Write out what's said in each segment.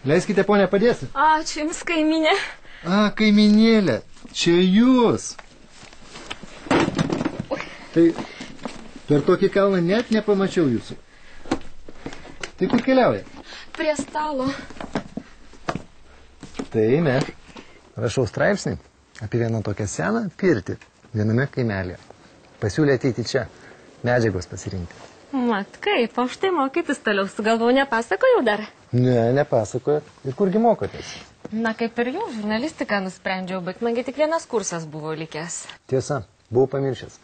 Leiskite, ponė, padėsiu. Ačiū Jums, kaiminė. Kaiminėlė, čia jūs. Tai per tokį kalną net nepamačiau jūsų. Tai kur keliauja? Prie stalo. Tai ne. Rašau straipsnį apie vieną tokią seną pirtį viename kaimelėje. Pasiūlė ateiti čia, medžiagos pasirinkti. Mat, kaip, o štai mokytis toliau sugalvau, nepasakojau dar? Ne, nepasakojat. Ir kurgi mokotės? Na, kaip ir jau, žurnalistiką nusprendžiau, bet mangi tik vienas kursas buvo likęs. Tiesa, buvau pamiršęs.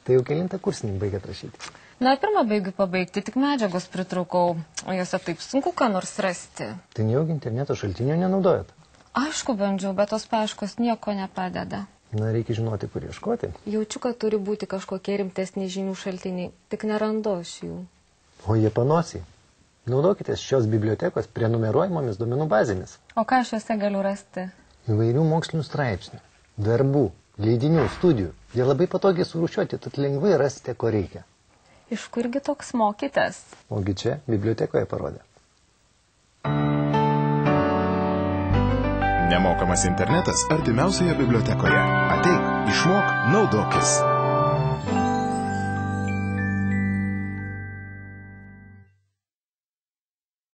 Tai jau kelintą kursinį baigėt rašyti? Na, pirmą baigiu pabaigti, tik medžiagos pritrūkau, o jose taip sunku ką nors rasti. Tai nejaugi interneto šaltinių nenaudojat? Aišku, bandžiau, bet tos paieškos nieko nepadeda. Na, reikia žinoti, kur ieškoti. Jaučiu, kad turi būti kažkokie rimtesni žinių šaltiniai, tik nerandu aš jų. O jie panosiai. Naudokitės šios bibliotekos prenumeruojamomis duomenų bazėmis. O ką aš juose galiu rasti? Įvairių mokslinių straipsnių, darbų, leidinių, studijų. Jie labai patogiai surūšiuoti, tad lengvai rasite, ko reikia. Iš kurgi toks mokytas? Ogi čia bibliotekoje parodė. Nemokamas internetas artimiausioje bibliotekoje. Ateik, išmok, naudokis.